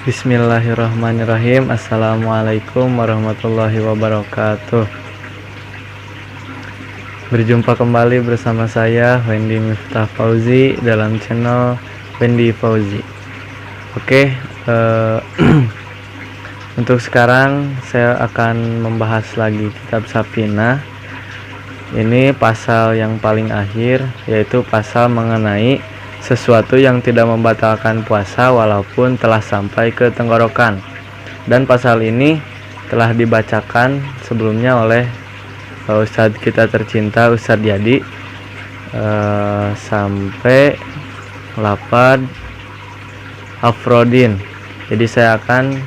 Bismillahirrahmanirrahim. Assalamualaikum warahmatullahi wabarakatuh. Berjumpa kembali bersama saya Wendy Miftah Fauzi dalam channel Wendy Fauzi. Oke, untuk sekarang saya akan membahas lagi kitab Safinah. Ini pasal yang paling akhir, yaitu pasal mengenai sesuatu yang tidak membatalkan puasa walaupun telah sampai ke tenggorokan. Dan pasal ini telah dibacakan sebelumnya oleh Ustadz kita tercinta Ustadz Yadi sampai lapad Afrodin. Jadi saya akan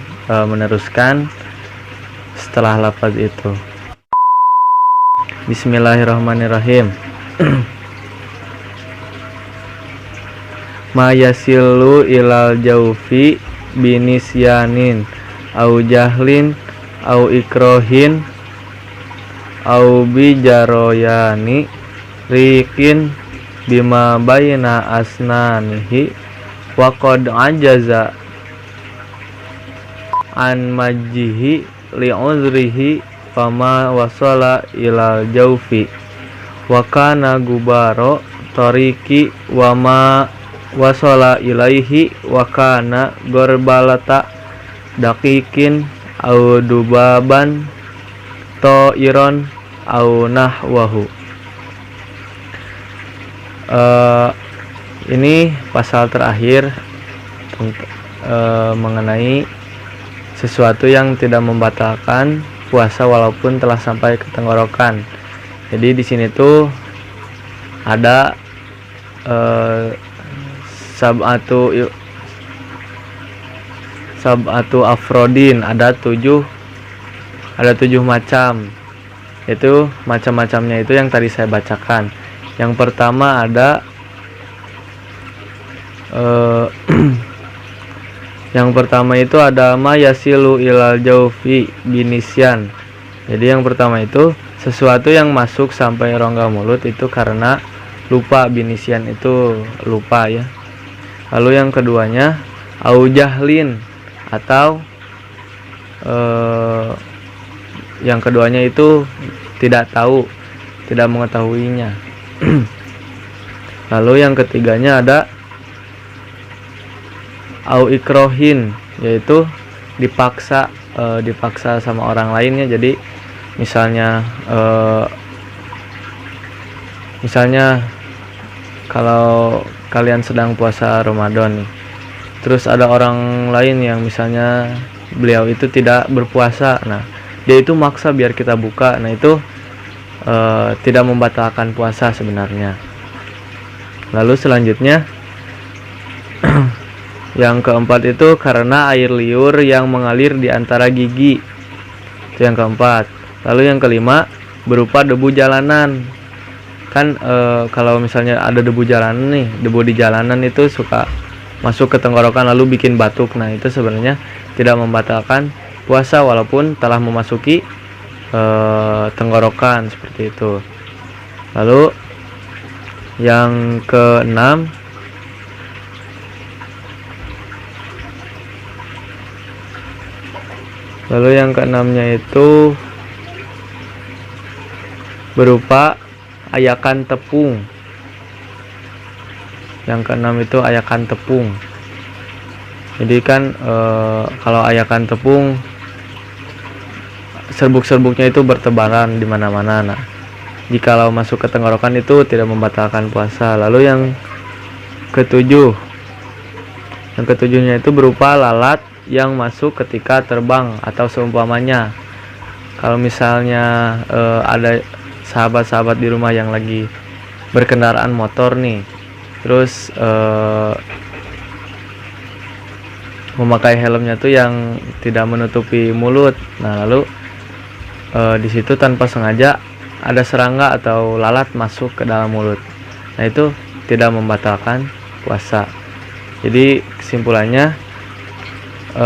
meneruskan setelah lapad itu. Bismillahirrahmanirrahim. Ma yasilu ilal jaufi binisyanin au jahlin au ikrohin au bijaroyani rikin bima bayna asnanihi wa qad ajaza an majjihi li'udrihi fama wasala ilal jaufi wa kana gubaro toriki wa ma wasala ilaihi wa kana gorbalata dakikin au dubaban to'iron au nahwahu. Ini pasal terakhir mengenai sesuatu yang tidak membatalkan puasa walaupun telah sampai ke tenggorokan. Jadi di sini tuh ada sab'atu afrodin, ada tujuh macam. Itu macam-macamnya itu yang tadi saya bacakan. Yang pertama ada yang pertama itu ada ma yasilu ilal jaufi binisyan. Jadi yang pertama itu sesuatu yang masuk sampai rongga mulut itu karena lupa. Binisyan itu lupa ya. Lalu yang keduanya au jahlin, atau yang keduanya itu tidak tahu, tidak mengetahuinya. Lalu yang ketiganya ada au ikrohin, yaitu dipaksa sama orang lainnya. Jadi misalnya kalau kalian sedang puasa Ramadan nih, terus ada orang lain yang misalnya beliau itu tidak berpuasa, nah dia itu maksa biar kita buka. Nah itu tidak membatalkan puasa sebenarnya. Lalu selanjutnya yang keempat itu karena air liur yang mengalir di antara gigi. Itu yang keempat. Lalu yang kelima berupa debu jalanan. Kan kalau misalnya ada debu jalanan nih, debu di jalanan itu suka masuk ke tenggorokan lalu bikin batuk. Nah itu sebenarnya tidak membatalkan puasa walaupun telah memasuki tenggorokan, seperti itu. Lalu yang keenam keenamnya itu berupa ayakan tepung. Yang keenam itu ayakan tepung. Jadi kan kalau ayakan tepung serbuk-serbuknya itu bertebaran di mana-mana. Nah, jikalau masuk ke tenggorokan itu tidak membatalkan puasa. Lalu yang ketujuhnya itu berupa lalat yang masuk ketika terbang atau seumpamanya. Kalau misalnya ada sahabat-sahabat di rumah yang lagi berkendaraan motor nih, terus memakai helmnya tuh yang tidak menutupi mulut. Nah lalu di situ tanpa sengaja ada serangga atau lalat masuk ke dalam mulut. Nah itu tidak membatalkan puasa. Jadi kesimpulannya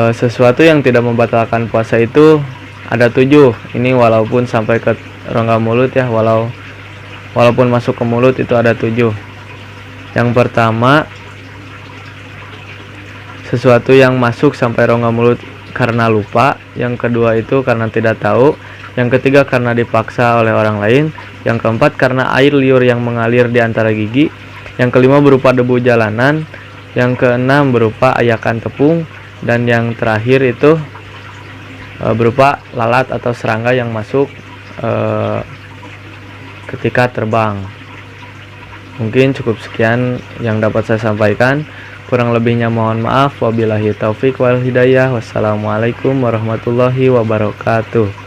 sesuatu yang tidak membatalkan puasa itu ada 7. Ini walaupun sampai ke rongga mulut ya, walaupun masuk ke mulut itu ada 7. Yang pertama, sesuatu yang masuk sampai rongga mulut karena lupa, yang kedua itu karena tidak tahu, yang ketiga karena dipaksa oleh orang lain, yang keempat karena air liur yang mengalir di antara gigi, yang kelima berupa debu jalanan, yang keenam berupa ayakan tepung, dan yang terakhir itu berupa lalat atau serangga yang masuk ketika terbang. Mungkin cukup sekian yang dapat saya sampaikan. Kurang lebihnya mohon maaf. Wabillahi taufik wal hidayah. Wassalamualaikum warahmatullahi wabarakatuh.